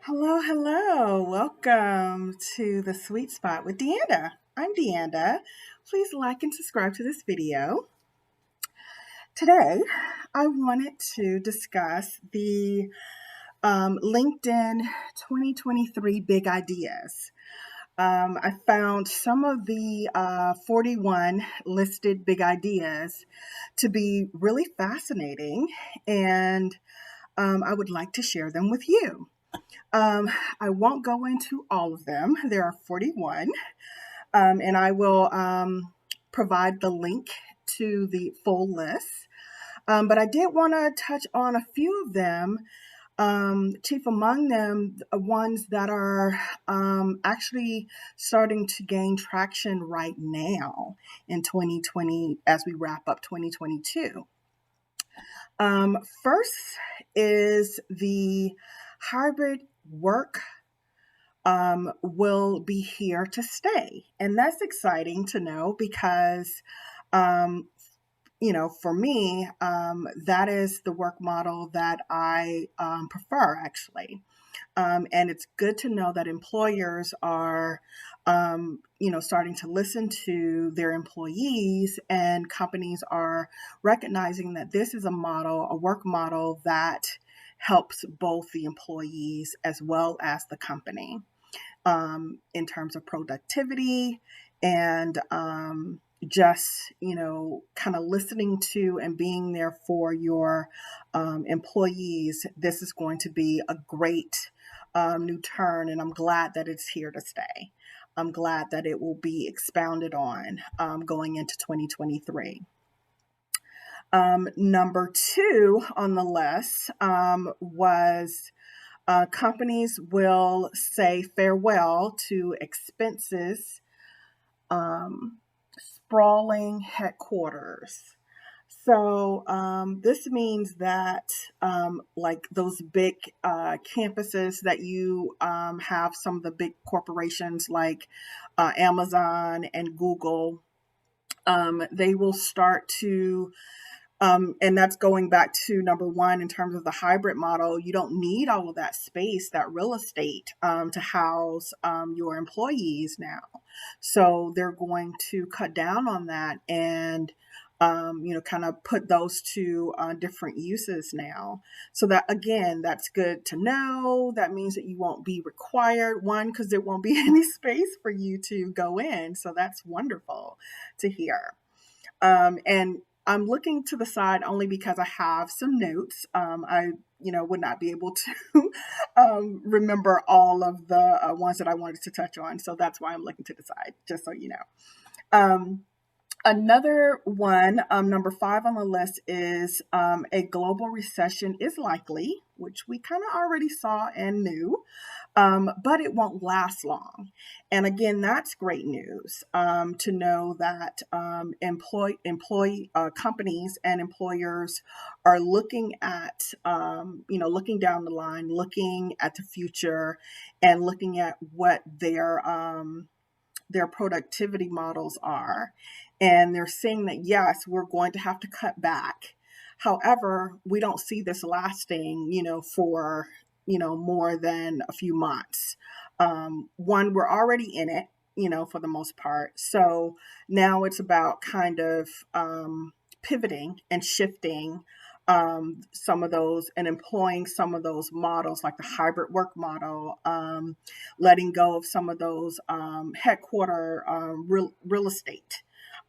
Hello, hello. Welcome to the Sweet Spot with DeAnda. I'm DeAnda. Please like and subscribe to this video. Today, I wanted to discuss the LinkedIn 2023 Big Ideas. I found some of the 41 listed big ideas to be really fascinating, and I would like to share them with you. Um, I won't go into all of them. There are 41, and I will provide the link to the full list. But I did want to touch on a few of them. Chief among them, ones that are actually starting to gain traction right now in 2020 as we wrap up 2022. First is the hybrid work will be here to stay. And that's exciting to know because, um, for me, that is the work model that I prefer actually. And it's good to know that employers are, starting to listen to their employees, and companies are recognizing that this is a work model that helps both the employees as well as the company in terms of productivity and just kind of listening to and being there for your employees. This is going to be a great new turn, and I'm glad that it's here to stay. I'm glad that it will be expounded on going into 2023. Number two on the list was companies will say farewell to expenses, sprawling headquarters. So this means that, like those big campuses that you have, some of the big corporations like Amazon and Google, they will start to and that's going back to number one in terms of the hybrid model. You don't need all of that space, that real estate to house your employees now. So they're going to cut down on that and kind of put those to different uses now. So that again, that's good to know. That means that you won't be required, one, because there won't be any space for you to go in. So that's wonderful to hear. And I'm looking to the side only because I have some notes. I, would not be able to remember all of the ones that I wanted to touch on. So that's why I'm looking to the side, just so you know. Um, Another one, number five on the list, is a global recession is likely, which we kind of already saw and knew, but it won't last long. And again, that's great news to know that employee companies and employers are looking at, looking down the line, looking at the future, and looking at what their productivity models are. And they're saying that, yes, we're going to have to cut back. However, we don't see this lasting, for, more than a few months. One, we're already in it, for the most part. So now it's about kind of pivoting and shifting some of those and employing some of those models like the hybrid work model, letting go of some of those headquarter real estate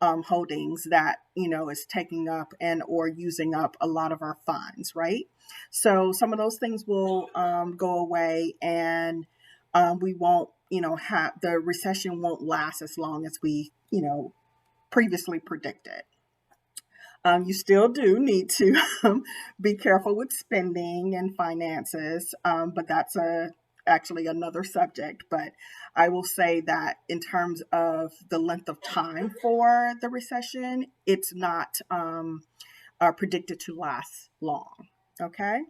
holdings that is taking up and or using up a lot of our funds, right? So some of those things will go away, and we won't have the recession won't last as long as we previously predicted. You still do need to be careful with spending and finances, but that's actually another subject. But I will say that in terms of the length of time for the recession, it's not predicted to last long. Okay.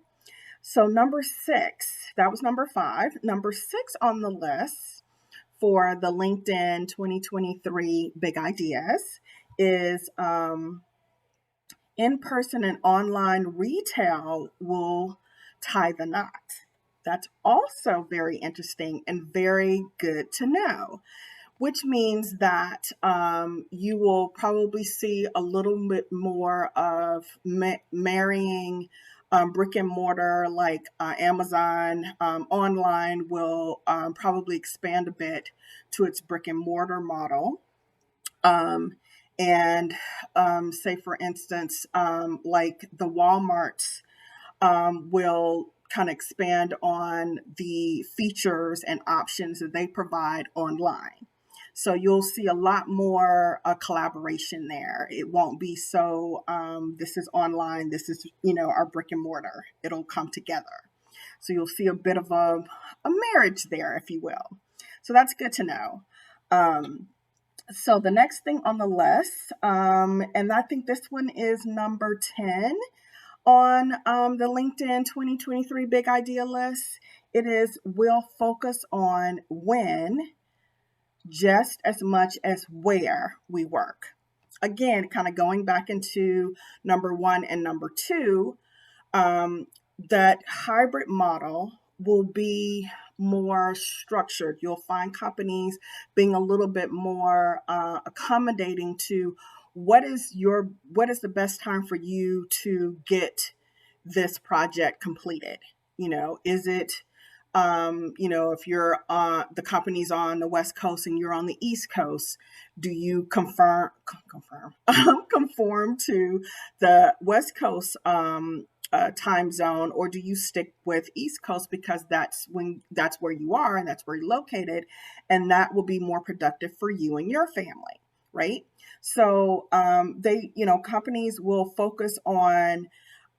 So number six, that was number five. Number six on the list for the LinkedIn 2023 Big Ideas is in person and online retail will tie the knot. That's also very interesting and very good to know, which means that you will probably see a little bit more of marrying brick and mortar, like Amazon online will probably expand a bit to its brick and mortar model. Um, and say, for instance, like the Walmarts will kind of expand on the features and options that they provide online. So you'll see a lot more collaboration there. It won't be so, this is online, this is, our brick and mortar. It'll come together. So you'll see a bit of a marriage there, if you will. So that's good to know. So the next thing on the list, and I think this one is number 10 on the LinkedIn 2023 Big Idea list, it is we'll focus on when just as much as where we work. Again, kind of going back into number one and number two, um, that hybrid model will be more structured. You'll find companies being a little bit more accommodating to what is the best time for you to get this project completed. Is it if you're the company's on the West Coast and you're on the East Coast, do you conform to the West Coast time zone, or do you stick with East Coast because that's where you are and that's where you're located, and that will be more productive for you and your family, right? So companies will focus on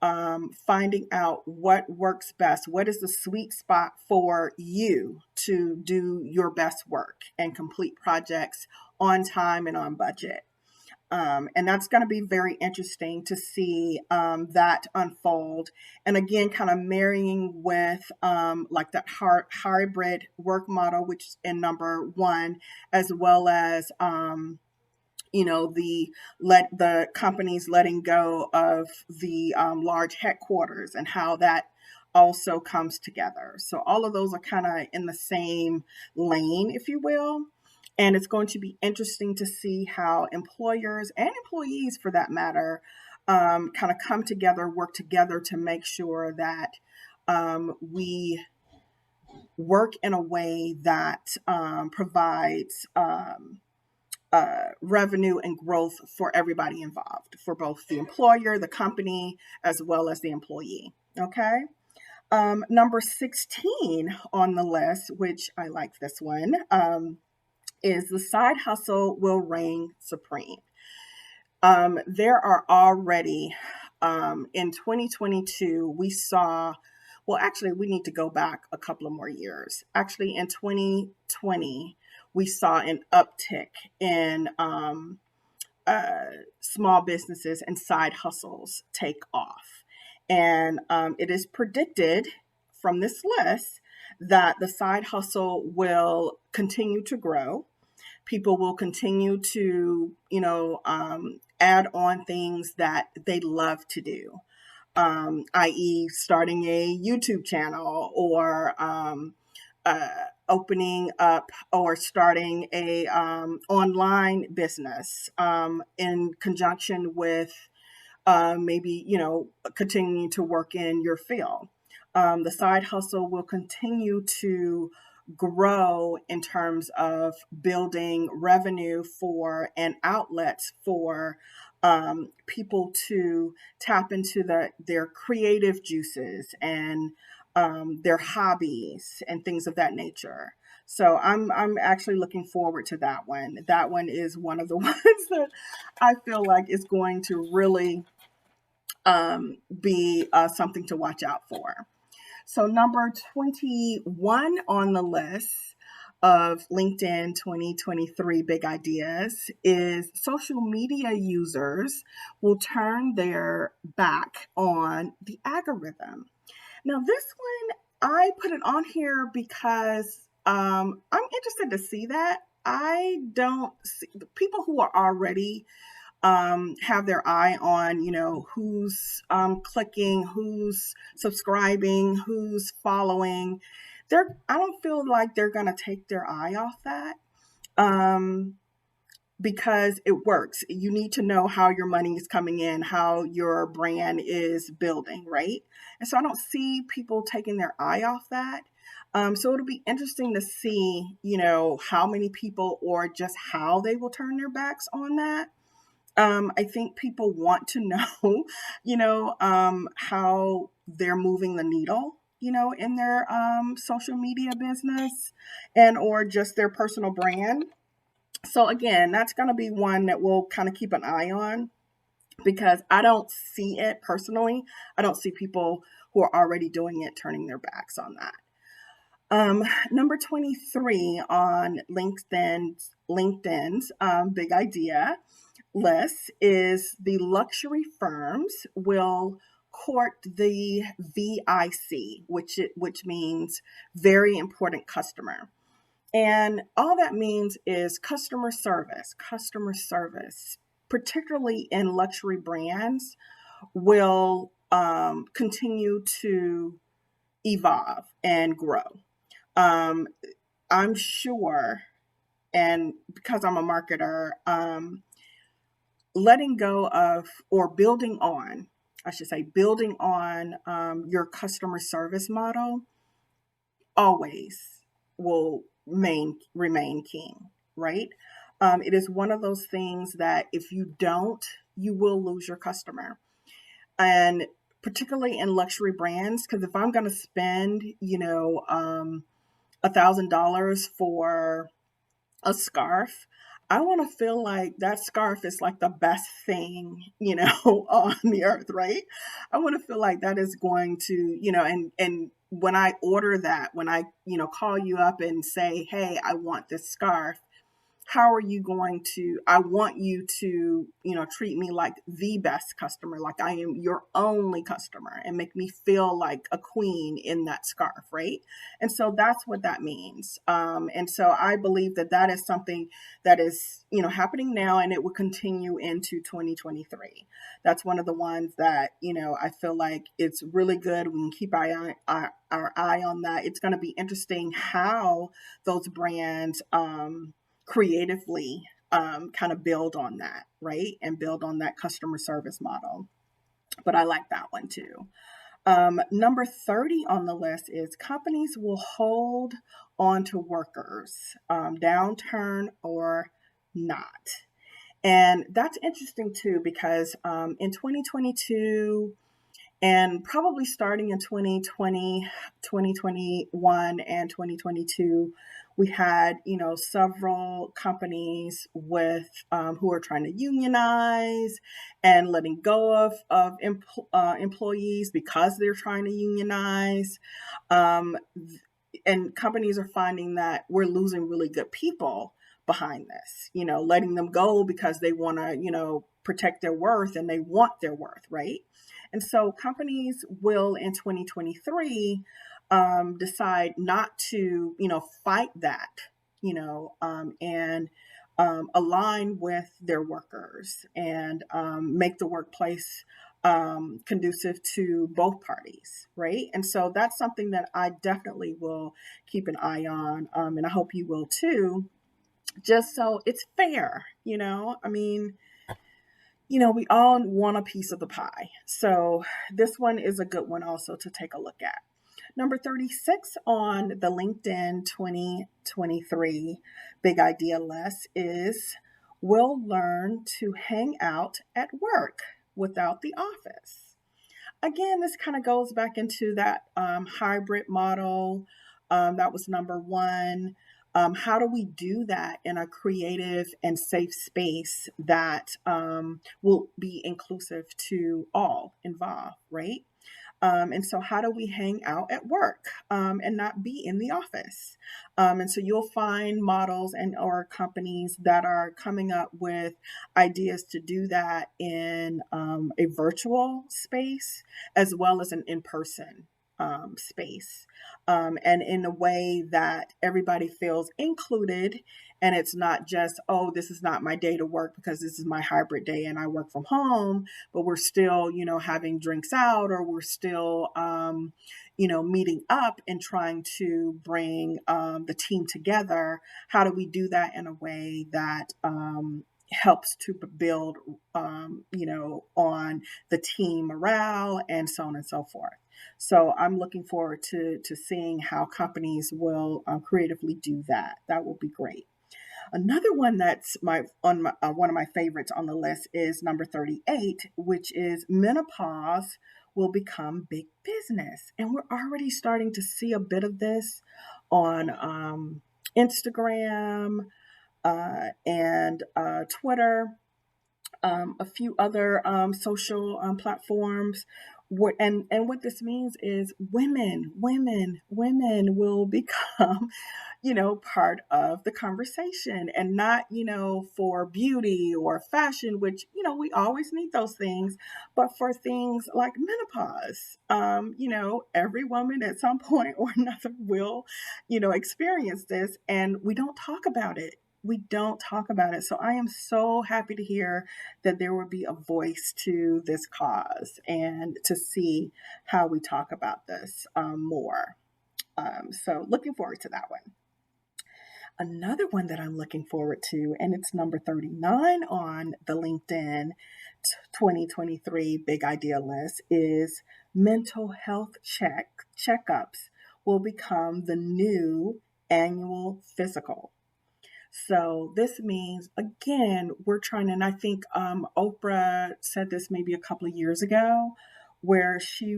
finding out what works best. What is the sweet spot for you to do your best work and complete projects on time and on budget? And that's going to be very interesting to see that unfold. And again, kind of marrying with like that hybrid work model, which is in number one, as well as the companies letting go of the large headquarters and how that also comes together. So all of those are kind of in the same lane, if you will. And it's going to be interesting to see how employers and employees, for that matter, kind of come together, work together to make sure that we work in a way that provides revenue and growth for everybody involved, for both the employer, the company, as well as the employee. Okay. Number 16 on the list, which I like this one, is the side hustle will reign supreme. There are already, in 2022, we saw, well, actually, we need to go back a couple of more years. Actually, in 2020, we saw an uptick in small businesses and side hustles take off. And it is predicted from this list that the side hustle will continue to grow. People will continue to, add on things that they love to do, i.e., starting a YouTube channel or opening up or starting a online business in conjunction with maybe, continuing to work in your field. The side hustle will continue to grow in terms of building revenue for and outlets for people to tap into their creative juices and their hobbies and things of that nature. So I'm actually looking forward to that one. That one is one of the ones that I feel like is going to really be something to watch out for. So number 21 on the list of LinkedIn 2023 big ideas is social media users will turn their back on the algorithm. Now, this one, I put it on here because I'm interested to see that. I don't see people who are already have their eye on, who's clicking, who's subscribing, who's following. I don't feel like they're going to take their eye off that. Um, because it works. You need to know how your money is coming in, how your brand is building, right? And so I don't see people taking their eye off that. So it'll be interesting to see, how many people or just how they will turn their backs on that. I think people want to know, how they're moving the needle, in their social media business and or just their personal brand. So again, that's going to be one that we'll kind of keep an eye on because I don't see it personally. I don't see people who are already doing it turning their backs on that. Number 23 on LinkedIn's big idea list is the luxury firms will court the VIC, which means very important customer. And all that means is customer service, particularly in luxury brands, will continue to evolve and grow. Um, I'm sure, and because I'm a marketer, letting go of or building on, I should say, building on your customer service model always will remain king, right? It is one of those things that if you don't, you will lose your customer. And particularly in luxury brands, because if I'm going to spend, $1,000 for a scarf, I want to feel like that scarf is like the best thing, on the earth, right? I want to feel like that is going to, and when I order that, when I, call you up and say, hey, I want this scarf, how are you going to, I want you to, treat me like the best customer, like I am your only customer, and make me feel like a queen in that scarf, right? And so that's what that means. And so I believe that that is something that is, happening now, and it will continue into 2023. That's one of the ones that, I feel like it's really good. We can keep our eye on that. It's going to be interesting how those brands, creatively kind of build on that, right? And build on that customer service model. But I like that one too. Number 30 on the list is companies will hold on to workers, downturn or not. And that's interesting too, because in 2022, and probably starting in 2020, 2021, and 2022, we had, several companies with who are trying to unionize and letting go of employees because they're trying to unionize. Um, and companies are finding that we're losing really good people behind this, letting them go because they want to, protect their worth and they want their worth, right? And so companies will in 2023 decide not to, fight that, and align with their workers and make the workplace conducive to both parties, right? And so that's something that I definitely will keep an eye on, and I hope you will too, just so it's fair, I mean, we all want a piece of the pie. So this one is a good one also to take a look at. Number 36 on the LinkedIn 2023 Big Idea list is we'll learn to hang out at work without the office. Again, this kind of goes back into that hybrid model. That was number one. How do we do that in a creative and safe space that will be inclusive to all involved, right? And so, how do we hang out at work and not be in the office? And so, you'll find models and or companies that are coming up with ideas to do that in a virtual space as well as an in-person. space, and in a way that everybody feels included. And it's not just, oh, this is not my day to work because this is my hybrid day and I work from home, but we're still, having drinks out, or we're still, meeting up and trying to bring the team together. How do we do that in a way that helps to build, on the team morale and so on and so forth? So I'm looking forward to seeing how companies will creatively do that. That will be great. Another one that's one of my favorites on the list is number 38, which is menopause will become big business. And we're already starting to see a bit of this on Instagram and Twitter, a few other social platforms. And what this means is women will become part of the conversation, and not, for beauty or fashion, which, we always need those things, but for things like menopause. Every woman at some point or another will, experience this, and we don't talk about it. We don't talk about it. So I am so happy to hear that there will be a voice to this cause, and to see how we talk about this more. So looking forward to that one. Another one that I'm looking forward to, and it's number 39 on the LinkedIn 2023 Big Idea list, is mental health checkups will become the new annual physical. So this means, again, we're trying, and I think Oprah said this maybe a couple of years ago, where she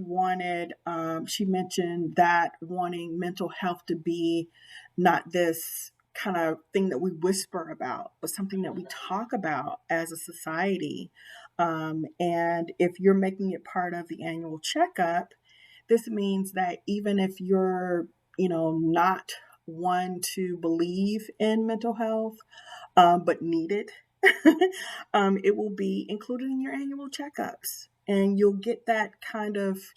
mentioned that wanting mental health to be not this kind of thing that we whisper about, but something that we talk about as a society. And if you're making it part of the annual checkup, this means that even if you're, not one to believe in mental health, but need it, it will be included in your annual checkups. And you'll get that kind of,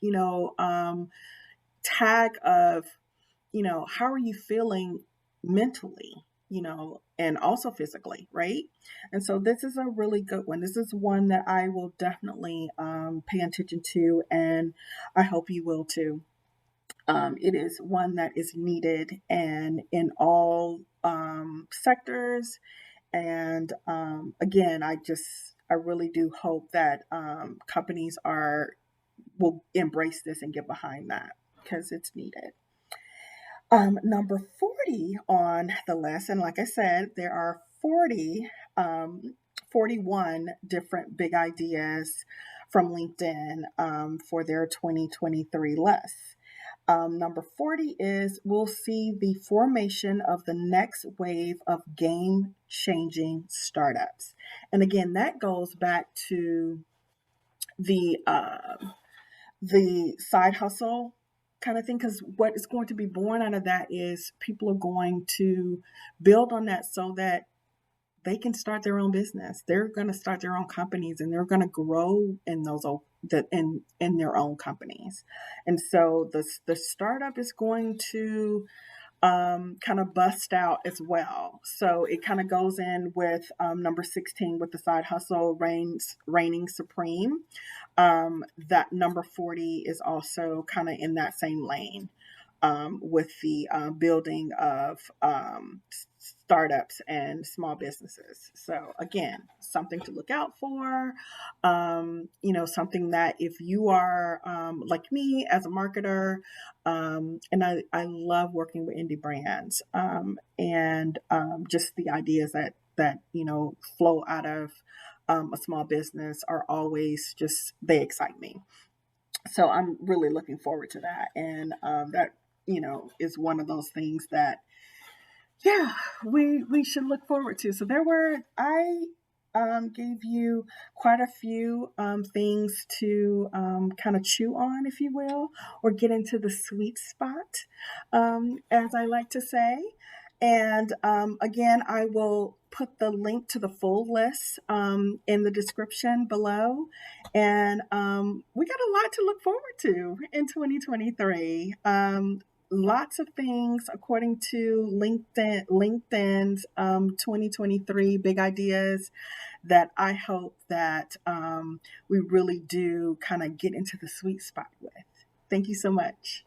tag of, how are you feeling mentally, and also physically, right? And so this is a really good one. This is one that I will definitely pay attention to, and I hope you will too. It is one that is needed and in all sectors. And again, I really do hope that companies will embrace this and get behind that, because it's needed. Number 40 on the list, and like I said, there are 41 different big ideas from LinkedIn for their 2023 list. Number 40 is, we'll see the formation of the next wave of game changing startups. And again, that goes back to the uh, the side hustle kind of thing, because what is going to be born out of that is people are going to build on that so that they can start their own business. They're going to start their own companies, and they're going to grow in in their own companies. And so the startup is going to kind of bust out as well. So it kind of goes in with number 16, with the side hustle reigning supreme. That number 40 is also kind of in that same lane, with the building of startups and small businesses. So again, something to look out for. Something that, if you are like me as a marketer, and I love working with indie brands, and just the ideas that flow out of a small business are always just, they excite me. So I'm really looking forward to that. And that, is one of those things that, yeah, we should look forward to. So I gave you quite a few things to kind of chew on, if you will, or get into the sweet spot, as I like to say. And again, I will put the link to the full list in the description below. And we got a lot to look forward to in 2023. Lots of things according to LinkedIn's 2023 big ideas that I hope that we really do kind of get into the sweet spot with. Thank you so much.